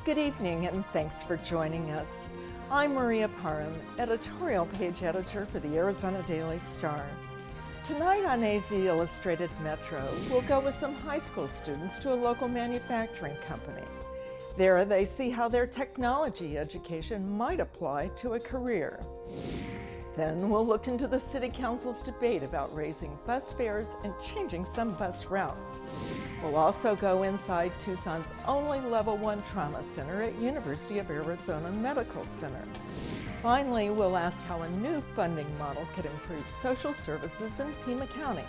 Good evening and thanks for joining us. I'm Maria Parham, editorial page editor for the Arizona Daily Star. Tonight on AZ Illustrated Metro, we'll go with some high school students to a local manufacturing company. There they see how their technology education might apply to a career. Then we'll look into the City Council's debate about raising bus fares and changing some bus routes. We'll also go inside Tucson's only Level 1 Trauma Center at University of Arizona Medical Center. Finally, we'll ask how a new funding model could improve social services in Pima County.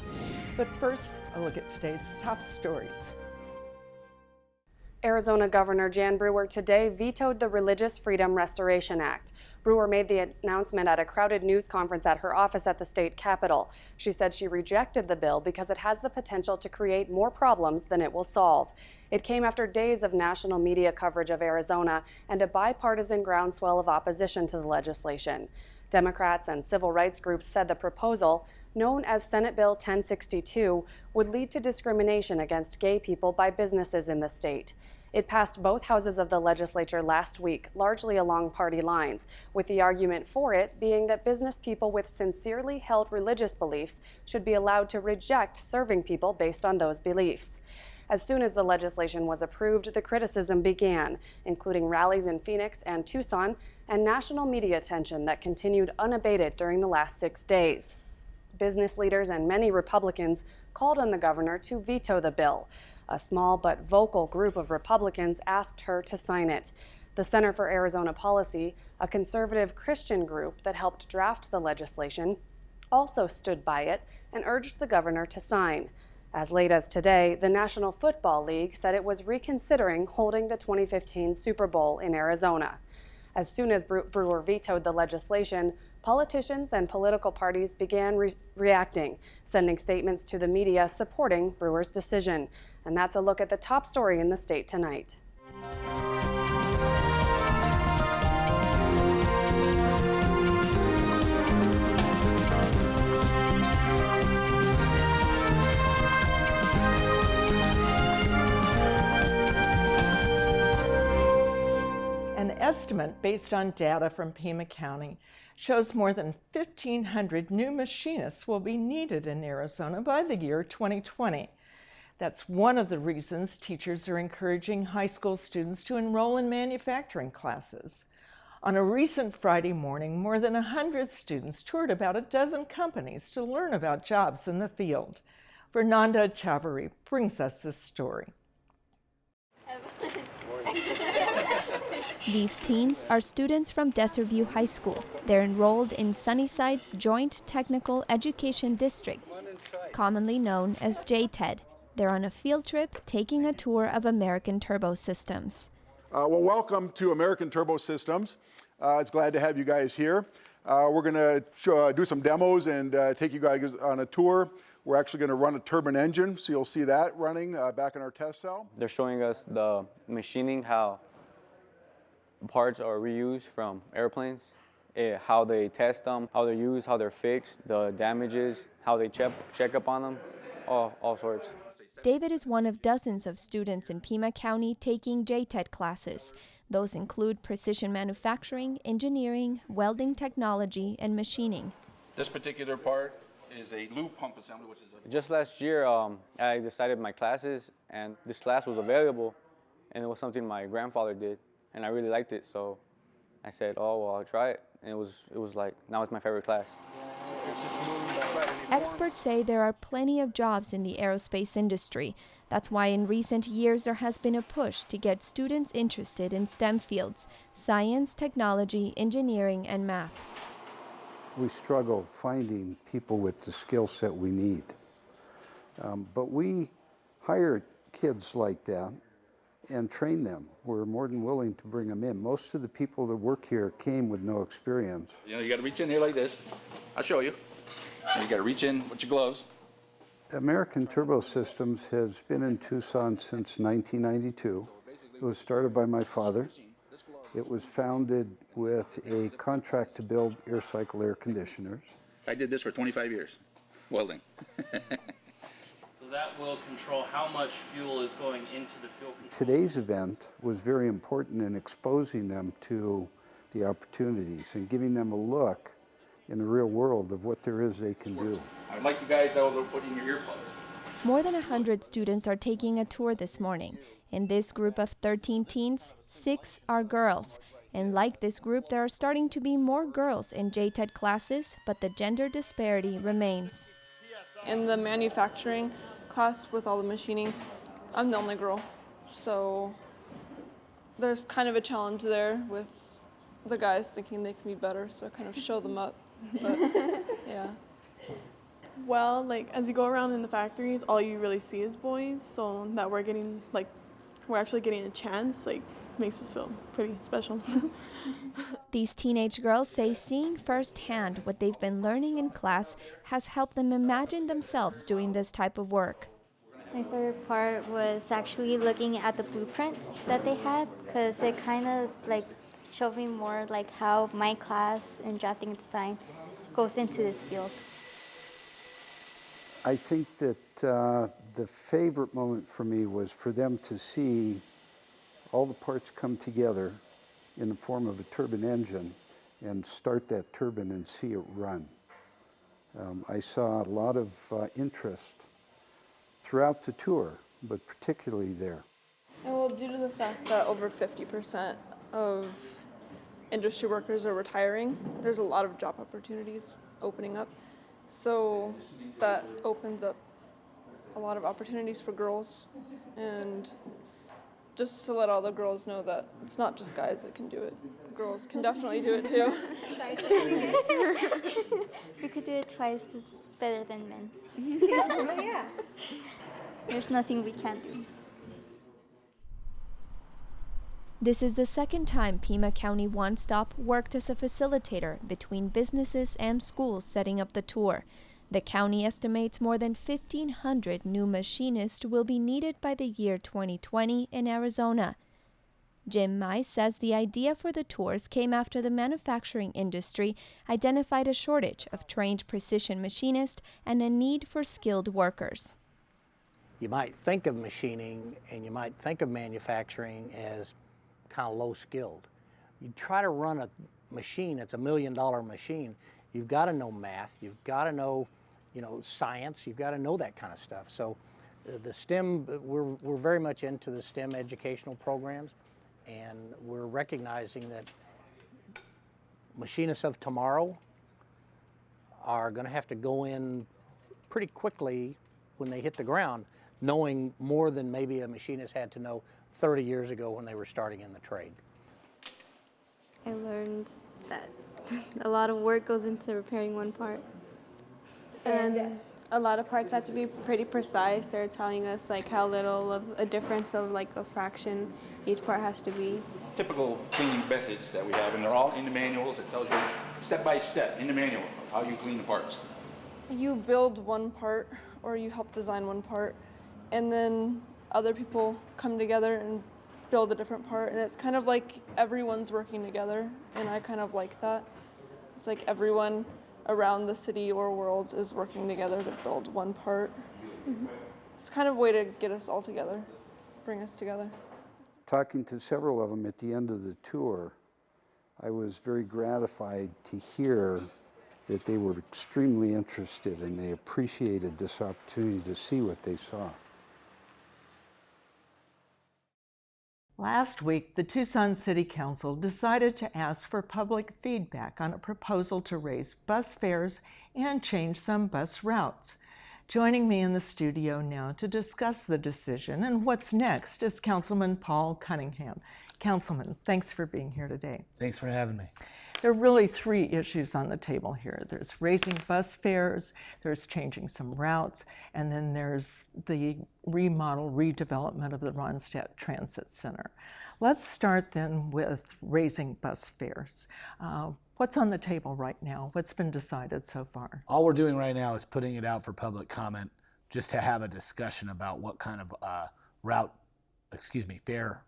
But first, a look at today's top stories. Arizona Governor Jan Brewer today vetoed the Religious Freedom Restoration Act. Brewer made the announcement at a crowded news conference at her office at the state capitol. She said she rejected the bill because it has the potential to create more problems than it will solve. It came after days of national media coverage of Arizona and a bipartisan groundswell of opposition to the legislation. Democrats and civil rights groups said the proposal, known as Senate Bill 1062, would lead to discrimination against gay people by businesses in the state. It passed both houses of the legislature last week, largely along party lines, with the argument for it being that business people with sincerely held religious beliefs should be allowed to reject serving people based on those beliefs. As soon as the legislation was approved, the criticism began, including rallies in Phoenix and Tucson and national media attention that continued unabated during the last 6 days. Business leaders and many Republicans called on the governor to veto the bill. A small but vocal group of Republicans asked her to sign it. The Center for Arizona Policy, a conservative Christian group that helped draft the legislation, also stood by it and urged the governor to sign. As late as today, the National Football League said it was reconsidering holding the 2015 Super Bowl in Arizona. As soon as Brewer vetoed the legislation, politicians and political parties began reacting, sending statements to the media supporting Brewer's decision. And that's a look at the top story in the state tonight. An estimate based on data from Pima County shows more than 1,500 new machinists will be needed in Arizona by the year 2020. That's one of the reasons teachers are encouraging high school students to enroll in manufacturing classes. On a recent Friday morning, more than 100 students toured about a dozen companies to learn about jobs in the field. Fernanda Chavarri brings us this story. These teens are students from Desert View High School. They're enrolled in Sunnyside's Joint Technical Education District, commonly known as JTED. They're on a field trip taking a tour of American Turbo Systems. Well, welcome to American Turbo Systems. It's glad to have you guys here. We're going to do some demos and take you guys on a tour. We're actually going to run a turbine engine, so you'll see that running back in our test cell. They're showing us the machining, how parts are reused from airplanes, how they test them, how they're used, how they're fixed, the damages, how they check up on them, all sorts. David is one of dozens of students in Pima County taking JTED classes. Those include precision manufacturing, engineering, welding technology, and machining. This particular part is a lube pump assembly, which is Just last year, I decided my classes, and this class was available, and it was something my grandfather did, and I really liked it, so I said, oh, well, I'll try it, and it was like, now it's my favorite class. Experts say there are plenty of jobs in the aerospace industry. That's why in recent years there has been a push to get students interested in STEM fields: science, technology, engineering, and math. We struggle finding people with the skill set we need. But we hire kids like that and train them. We're more than willing to bring them in. Most of the people that work here came with no experience. You know, you got to reach in here like this. I'll show you. And you got to reach in with your gloves. American Turbo Systems has been in Tucson since 1992. It was started by my father. It was founded with a contract to build air cycle air conditioners. I did this for 25 years, welding. that will control how much fuel is going into the fuel control. Today's event was very important in exposing them to the opportunities and giving them a look in the real world of what there is they can do. I'd like you guys to put in your earplugs. More than 100 students are taking a tour this morning. In this group of 13 teens, 6 are girls. And like this group, there are starting to be more girls in JTED classes, but the gender disparity remains. In the manufacturing class with all the machining, I'm the only girl. So there's kind of a challenge there with the guys thinking they can be better, so I kind of show them up. But yeah. Well, like as you go around in the factories, all you really see is boys, so that we're actually getting a chance, makes us feel pretty special. These teenage girls say seeing firsthand what they've been learning in class has helped them imagine themselves doing this type of work. My favorite part was actually looking at the blueprints that they had, because it kind of showed me more how my class in drafting design goes into this field. I think that the favorite moment for me was for them to see all the parts come together in the form of a turbine engine and start that turbine and see it run. I saw a lot of interest throughout the tour, but particularly there. And well, due to the fact that over 50% of industry workers are retiring, there's a lot of job opportunities opening up. So that opens up a lot of opportunities for girls, and just to let all the girls know that it's not just guys that can do it. Girls can definitely do it too. We could do it twice better than men. Oh, yeah. There's nothing we can't do. This is the second time Pima County One Stop worked as a facilitator between businesses and schools setting up the tour. The county estimates more than 1,500 new machinists will be needed by the year 2020 in Arizona. Jim Mai says the idea for the tours came after the manufacturing industry identified a shortage of trained precision machinists and a need for skilled workers. You might think of machining and you might think of manufacturing as kind of low skilled. You try to run a machine that's $1 million machine, you've got to know math, you've got to know, science, you've got to know that kind of stuff. So the STEM, we're very much into the STEM educational programs, and we're recognizing that machinists of tomorrow are going to have to go in pretty quickly when they hit the ground, knowing more than maybe a machinist had to know 30 years ago when they were starting in the trade. I learned that a lot of work goes into repairing one part. And a lot of parts have to be pretty precise. They're telling us how little of a difference of a fraction each part has to be. Typical cleaning methods that we have, and they're all in the manuals. It tells you step by step in the manual of how you clean the parts. You build one part, or you help design one part, and then other people come together and build a different part, and it's kind of like everyone's working together, and I kind of like that. It's like everyone around the city or world is working together to build one part. Mm-hmm. It's kind of a way to get us all together, bring us together. Talking to several of them at the end of the tour, I was very gratified to hear that they were extremely interested and they appreciated this opportunity to see what they saw. Last week, the Tucson City Council decided to ask for public feedback on a proposal to raise bus fares and change some bus routes. Joining me in the studio now to discuss the decision and what's next is Councilman Paul Cunningham. Councilman, thanks for being here today. Thanks for having me. There are really 3 issues on the table here. There's raising bus fares, there's changing some routes, and then there's the redevelopment of the Ronstadt Transit Center. Let's start then with raising bus fares. What's on the table right now? What's been decided so far? All we're doing right now is putting it out for public comment just to have a discussion about what kind of fare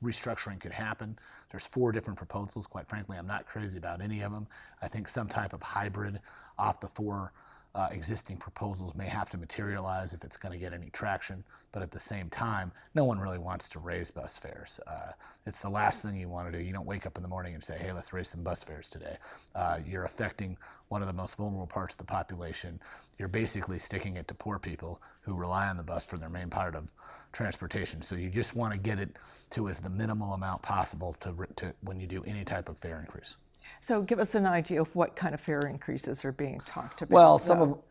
restructuring could happen. There's 4 different proposals. Quite frankly, I'm not crazy about any of them. I think some type of hybrid off the 4 existing proposals may have to materialize if it's going to get any traction, but at the same time, no one really wants to raise bus fares. It's the last thing you want to do. You don't wake up in the morning and say, hey, let's raise some bus fares today. You're affecting one of the most vulnerable parts of the population. You're basically sticking it to poor people who rely on the bus for their main part of transportation. So you just want to get it to as the minimal amount possible to when you do any type of fare increase. So give us an idea of what kind of fare increases are being talked about. Well,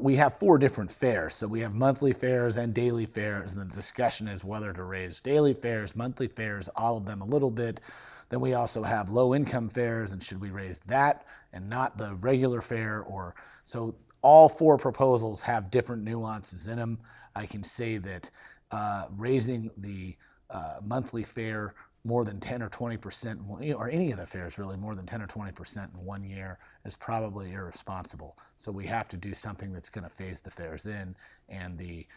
we have 4 different fares. So we have monthly fares and daily fares, and the discussion is whether to raise daily fares, monthly fares, all of them a little bit. Then we also have low-income fares, and should we raise that and not the regular fare? So all 4 proposals have different nuances in them. I can say that raising the monthly fare more than 10 or 20%, or any of the fares really, more than 10 or 20% in 1 year is probably irresponsible. So we have to do something that's going to phase the fares in, and the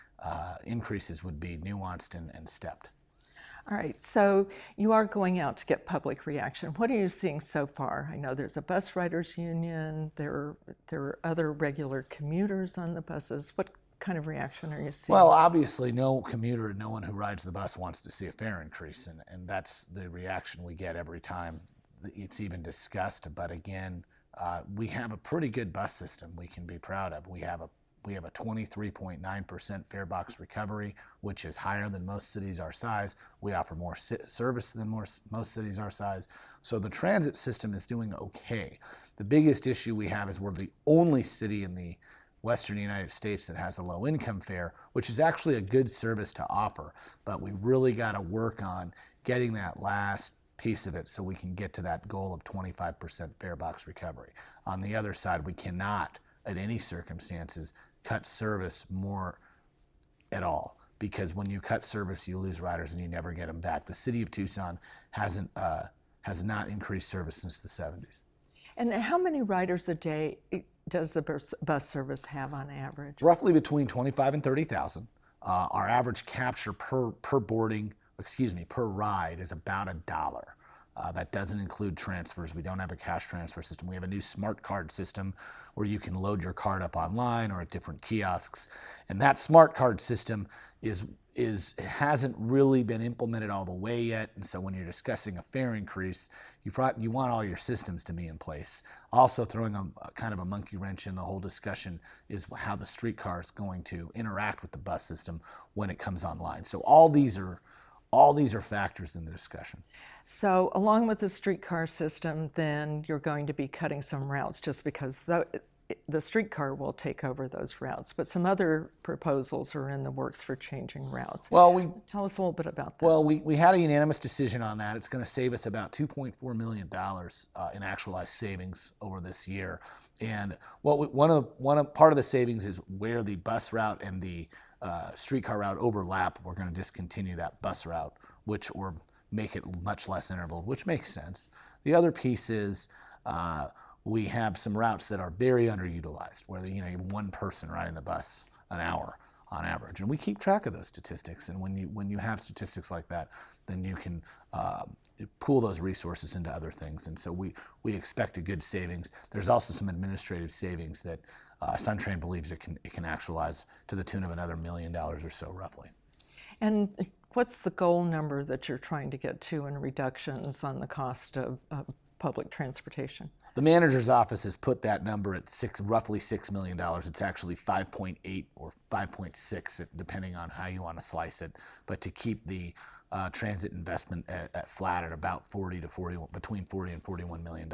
increases would be nuanced and stepped. All right, so you are going out to get public reaction. What are you seeing so far? I know there's a bus riders union, there are other regular commuters on the buses. What kind of reaction are you seeing? Well, obviously no commuter, no one who rides the bus wants to see a fare increase, and that's the reaction we get every time it's even discussed. But again, we have a pretty good bus system we can be proud of. We have a 23.9% fare box recovery, which is higher than most cities our size. We offer more service than most cities our size. So the transit system is doing okay. The biggest issue we have is we're the only city in the Western United States that has a low income fare, which is actually a good service to offer, but we've really got to work on getting that last piece of it so we can get to that goal of 25% fare box recovery. On the other side, we cannot, at any circumstances, cut service more at all, because when you cut service, you lose riders and you never get them back. The city of Tucson has not increased service since the 70s. And how many riders a day does the bus service have on average? Roughly between 25 and 30,000. Our average capture per ride is about $1. That doesn't include transfers. We don't have a cash transfer system. We have a new smart card system where you can load your card up online or at different kiosks. And that smart card system hasn't really been implemented all the way yet. And so when you're discussing a fare increase, you want all your systems to be in place. Also throwing a kind of a monkey wrench in the whole discussion is how the streetcar is going to interact with the bus system when it comes online. So all these are factors in the discussion. So along with the streetcar system, then you're going to be cutting some routes just because the streetcar will take over those routes. But some other proposals are in the works for changing routes. Well, tell us a little bit about that. Well, we had a unanimous decision on that. It's going to save us about $2.4 million in actualized savings over this year. And part of the savings is where the bus route and the streetcar route overlap. We're going to discontinue that bus route, or make it much less interval, which makes sense. The other piece is we have some routes that are very underutilized, where you have one person riding the bus an hour on average, and we keep track of those statistics. And when you have statistics like that, then you can pool those resources into other things. And so we expect a good savings. There's also some administrative savings that SunTrain believes it can actualize to the tune of another $1 million or so, roughly. And what's the goal number that you're trying to get to in reductions on the cost of public transportation? The manager's office has put that number at roughly $6 million. It's actually 5.8 or 5.6, depending on how you want to slice it. But to keep the transit investment at flat at about between $40 and $41 million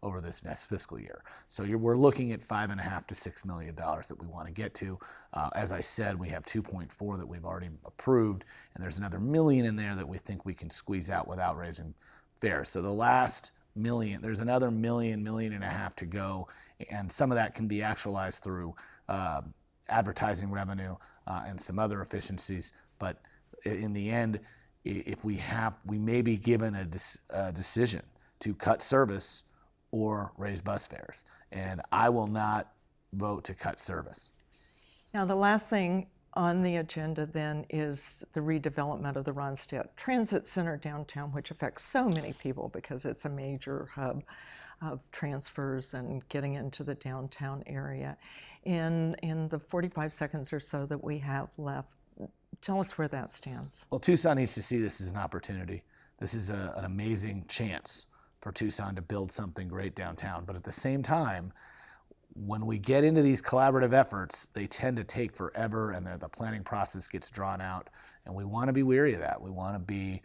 over this next fiscal year. So we're looking at $5.5 to $6 million that we want to get to. As I said, we have 2.4 that we've already approved, and there's another $1 million in there that we think we can squeeze out without raising fares. So the last $1 million, there's another $1.5 million to go, and some of that can be actualized through advertising revenue and some other efficiencies. But in the end, if we may be given a decision to cut service or raise bus fares, and I will not vote to cut service. Now, the last thing on the agenda then is the redevelopment of the Ronstadt Transit Center downtown, which affects so many people because it's a major hub. of transfers and getting into the downtown area. In the 45 seconds or so that we have left, tell us where that stands. Well, Tucson needs to see this as an opportunity. This is an amazing chance for Tucson to build something great downtown. But at the same time, when we get into these collaborative efforts, they tend to take forever, and the planning process gets drawn out. And we want to be wary of that. We want to be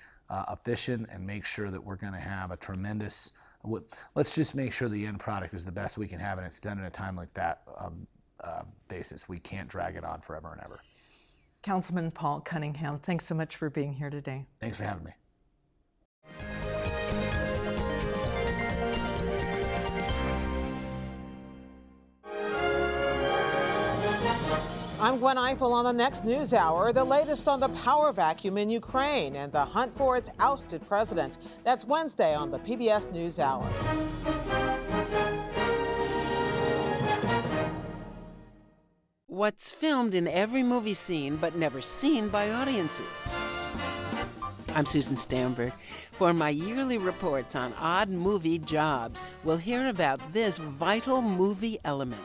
efficient and make sure that we're going to have a tremendous, let's just make sure the end product is the best we can have, and it's done in a time like that basis. We can't drag it on forever and ever. Councilman Paul Cunningham, thanks so much for being here today. Thanks for having me. I'm Gwen Eiffel on the next news hour. The latest on the power vacuum in Ukraine and the hunt for its ousted president. That's Wednesday on the PBS News Hour. What's filmed in every movie scene but never seen by audiences? I'm Susan Stamberg. For my yearly reports on odd movie jobs, we'll hear about this vital movie element.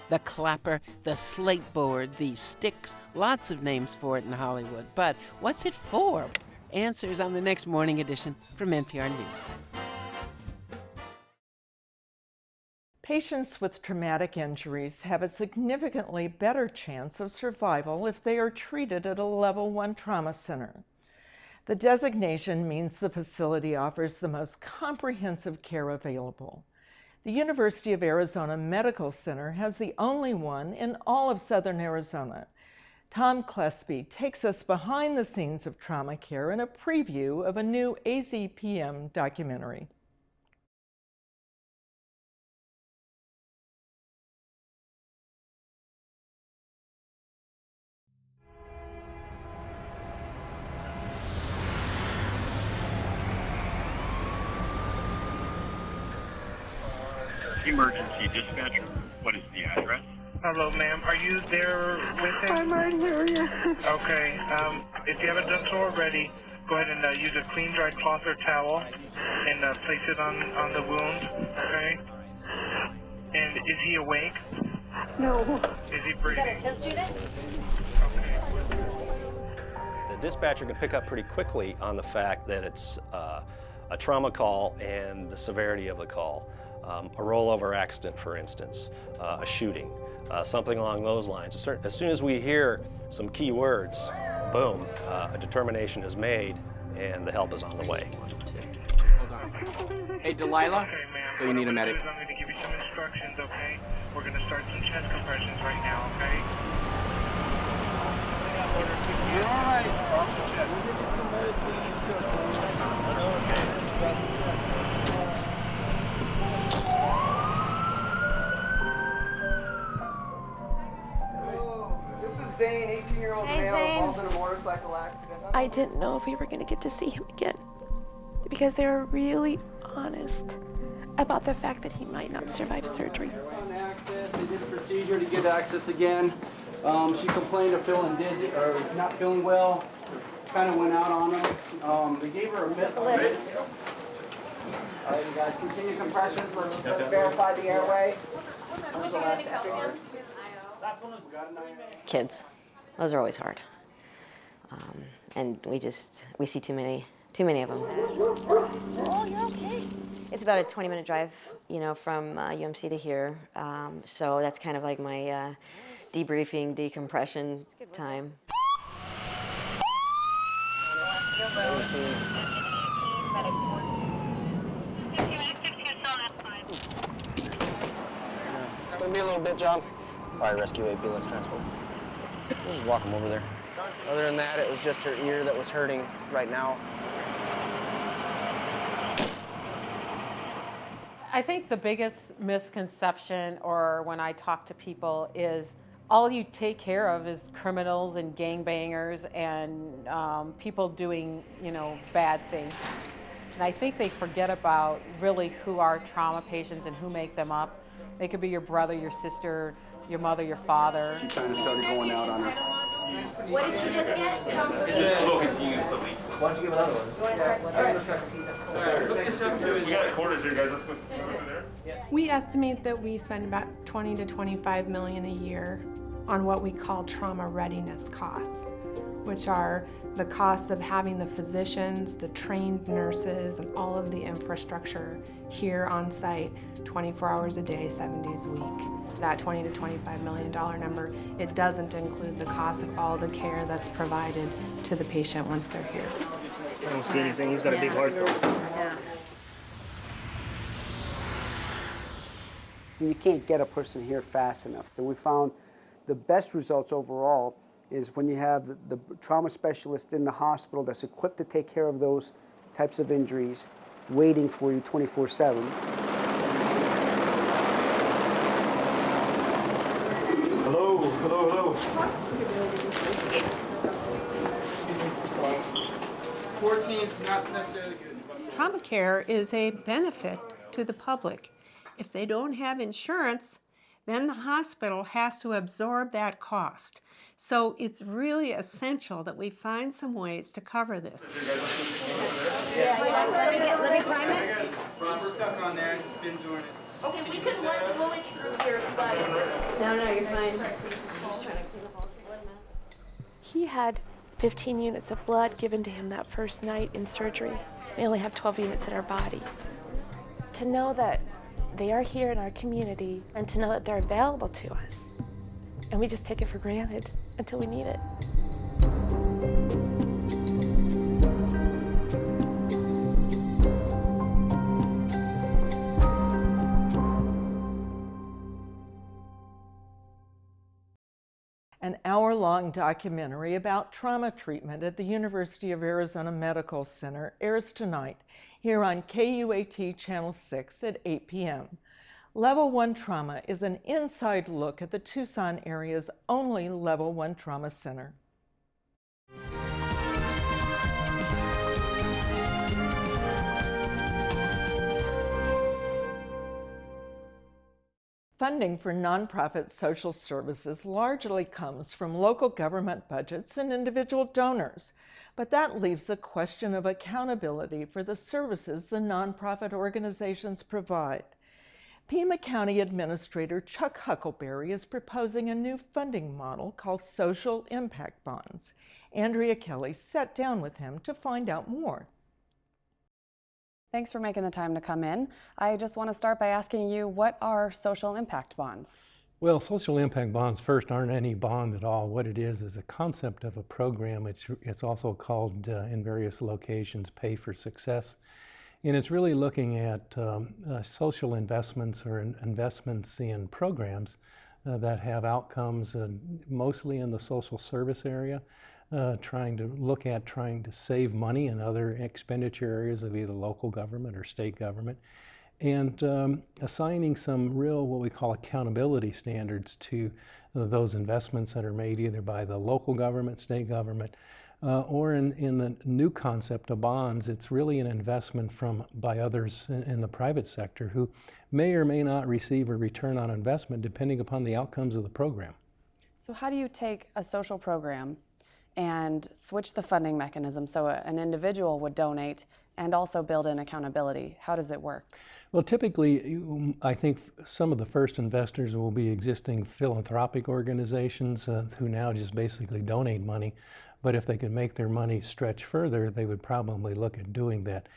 The clapper, the slate board, the sticks, lots of names for it in Hollywood. But what's it for? Answers on the next morning edition from NPR News. Patients with traumatic injuries have a significantly better chance of survival if they are treated at a Level 1 trauma center. The designation means the facility offers the most comprehensive care available. The University of Arizona Medical Center has the only one in all of Southern Arizona. Tom Klesby takes us behind the scenes of trauma care in a preview of a new AZPM documentary. Emergency dispatcher, what is the address? Hello, ma'am. Are you there with him? I'm right here, yeah. Okay. If you have a dental ready, go ahead and use a clean, dry cloth or towel and place it on the wound. Okay. And is he awake? No. Is he breathing? Is that a test unit? The dispatcher can pick up pretty quickly on the fact that it's a trauma call and the severity of the call. A rollover accident, for instance, a shooting, something along those lines. As soon as we hear some key words, boom, a determination is made and the help is on the way. Hold on. Hey, Delilah, Okay, ma'am. so you need a medic. I'm going to give you some instructions, okay? We're going to start some chest compressions right now, okay? You're all right. Zane, 18-year-old male involved in a motorcycle accident. I didn't know if we were going to get to see him again because they were really honest about the fact that he might not survive surgery. They did a procedure to get access again. She complained of feeling dizzy or not feeling well. Kind of went out on him. They gave her a lift. All right, you guys, continue compressions. Let's verify the airway. When was the last echo? Kids, those are always hard, and we see too many of them. Oh, you're okay. It's about a 20-minute drive, from UMC to here, so that's kind of like my debriefing, decompression time. It's gonna be a little bit, John. Fire rescue AP, let's transport. We'll just walk him over there. Other than that, it was just her ear that was hurting right now. I think the biggest misconception, or when I talk to people, is all you take care of is criminals and gangbangers and people doing, bad things. And I think they forget about really who are trauma patients and who make them up. They could be your brother, your sister, your mother, your father. She kind of started going out on her. What did she just get? A little confused, but Why don't you give another one? You want to start? we got quarters here, guys. Let's go over there. We estimate that we spend about 20 to 25 million a year on what we call trauma readiness costs, which are the costs of having the physicians, the trained nurses, and all of the infrastructure here on site 24 hours a day, 7 days a week. That $20 to $25 million number, it doesn't include the cost of all the care that's provided to the patient once they're here. I don't see anything. He's got a big heart though. Yeah. You can't get a person here fast enough. And we found the best results overall is when you have the trauma specialist in the hospital that's equipped to take care of those types of injuries, waiting for you 24/7. Hello, hello, hello. 14's not necessarily good. Trauma care is a benefit to the public. If they don't have insurance, then the hospital has to absorb that cost. So it's really essential that we find some ways to cover this. Let me prime it. We're stuck on there. Finn's doing it. Okay, we can run fluid through here if you like. No, you're fine. He had 15 units of blood given to him that first night in surgery. We only have 12 units in our body. To know that they are here in our community and to know that they're available to us, and we just take it for granted until we need it. An hour-long documentary about trauma treatment at the University of Arizona Medical Center airs tonight here on KUAT Channel 6 at 8 p.m. Level 1 Trauma is an inside look at the Tucson area's only Level 1 Trauma Center. Funding for nonprofit social services largely comes from local government budgets and individual donors, but that leaves a question of accountability for the services the nonprofit organizations provide. Pima County Administrator Chuck Huckelberry is proposing a new funding model called Social Impact Bonds. Andrea Kelly sat down with him to find out more. Thanks for making the time to come in. I just want to start by asking you, what are social impact bonds? Well, social impact bonds first aren't any bond at all. What it is a concept of a program. It's also called in various locations Pay for Success. And it's really looking at social investments or investments in programs that have outcomes mostly in the social service area. Trying to save money in other expenditure areas of either local government or state government, and assigning some real what we call accountability standards to those investments that are made either by the local government, state government, or in the new concept of bonds, it's really an investment by others in the private sector who may or may not receive a return on investment depending upon the outcomes of the program. So how do you take a social program and switch the funding mechanism so an individual would donate and also build in accountability? How does it work? Well, typically, I think some of the first investors will be existing philanthropic organizations who now just basically donate money. But if they could make their money stretch further, they would probably look at doing that.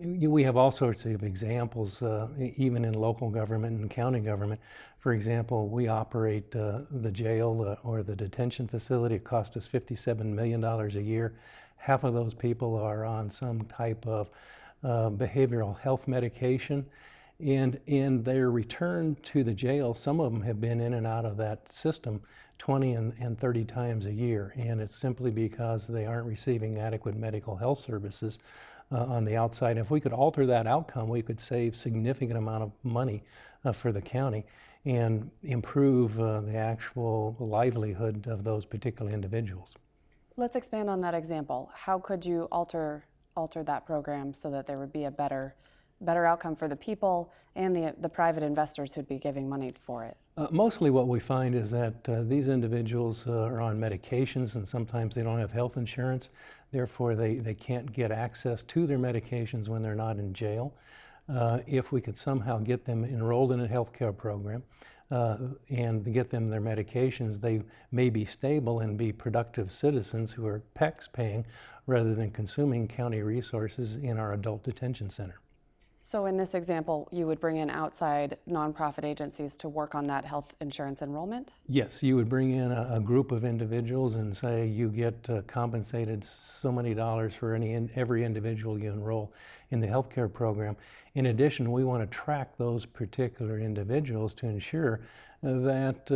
We have all sorts of examples, even in local government and county government. For example, we operate the jail or the detention facility. It costs us $57 million a year. Half of those people are on some type of behavioral health medication. And in their return to the jail, some of them have been in and out of that system 20 and 30 times a year. And it's simply because they aren't receiving adequate medical health services on the outside. If we could alter that outcome, we could save significant amount of money for the county and improve the actual livelihood of those particular individuals. Let's expand on that example. How could you alter that program so that there would be a better outcome for the people and the private investors who'd be giving money for it? Mostly what we find is that these individuals are on medications and sometimes they don't have health insurance. Therefore, they can't get access to their medications when they're not in jail. If we could somehow get them enrolled in a healthcare program and get them their medications, they may be stable and be productive citizens who are tax paying rather than consuming county resources in our adult detention center. So in this example, you would bring in outside nonprofit agencies to work on that health insurance enrollment? Yes, you would bring in a group of individuals and say you get compensated so many dollars for every individual you enroll in the healthcare program. In addition, we want to track those particular individuals to ensure that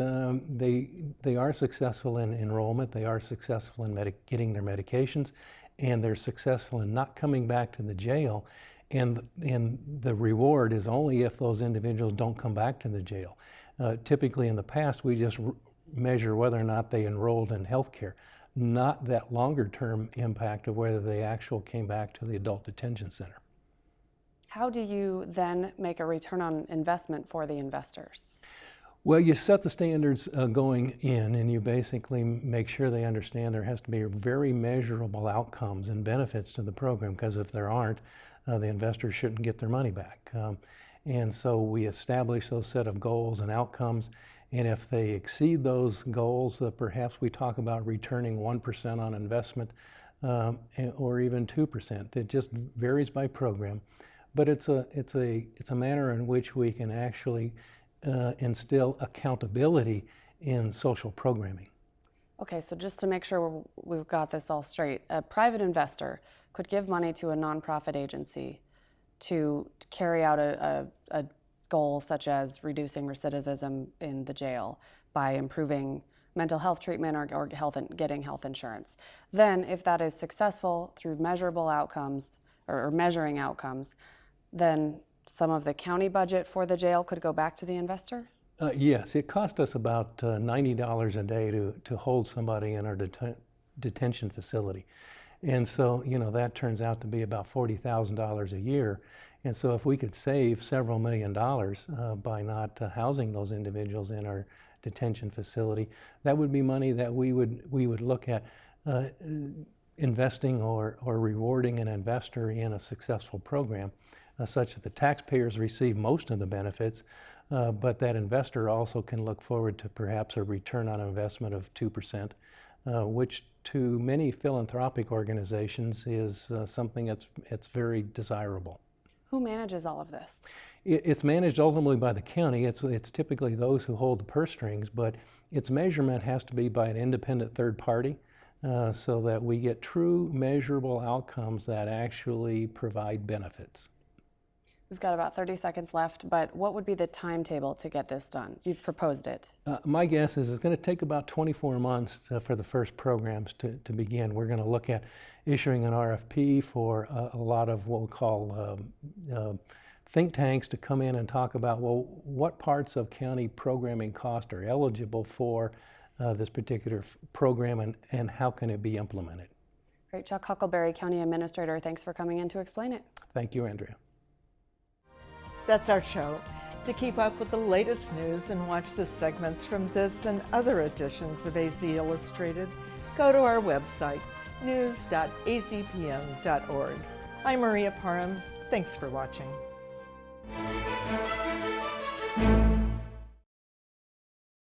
they are successful in enrollment, they are successful in getting their medications, and they're successful in not coming back to the jail. And the reward is only if those individuals don't come back to the jail. Typically in the past, we just measure whether or not they enrolled in health care, not that longer term impact of whether they actually came back to the adult detention center. How do you then make a return on investment for the investors? Well, you set the standards going in, and you basically make sure they understand there has to be very measurable outcomes and benefits to the program, because if there aren't, the investors shouldn't get their money back. And so we establish those set of goals and outcomes, and if they exceed those goals, perhaps we talk about returning 1% on investment or even 2%. It just varies by program, but it's a manner in which we can actually instill accountability in social programming. Okay, so just to make sure we've got this all straight, a private investor could give money to a nonprofit agency to carry out a goal such as reducing recidivism in the jail by improving mental health treatment or getting health insurance. Then, if that is successful through measurable outcomes or measuring outcomes, then some of the county budget for the jail could go back to the investor? Yes, it cost us about $90 a day to hold somebody in our detention facility. And so, that turns out to be about $40,000 a year. And so if we could save several $1 million by not housing those individuals in our detention facility, that would be money that we would look at investing or rewarding an investor in a successful program, such that the taxpayers receive most of the benefits, but that investor also can look forward to perhaps a return on investment of 2%, which to many philanthropic organizations is something that's very desirable. Who manages all of this? It's managed ultimately by the county. It's typically those who hold the purse strings, but its measurement has to be by an independent third party so that we get true measurable outcomes that actually provide benefits. We've got about 30 seconds left, but what would be the timetable to get this done? You've proposed it. My guess is it's going to take about 24 months for the first programs to begin. We're going to look at issuing an RFP for a lot of what we call think tanks to come in and talk about, well, what parts of county programming cost are eligible for this particular program and how can it be implemented. Great. Chuck Huckelberry, County Administrator, thanks for coming in to explain it. Thank you, Andrea. That's our show. To keep up with the latest news and watch the segments from this and other editions of AZ Illustrated, go to our website, news.azpm.org. I'm Maria Parham. Thanks for watching.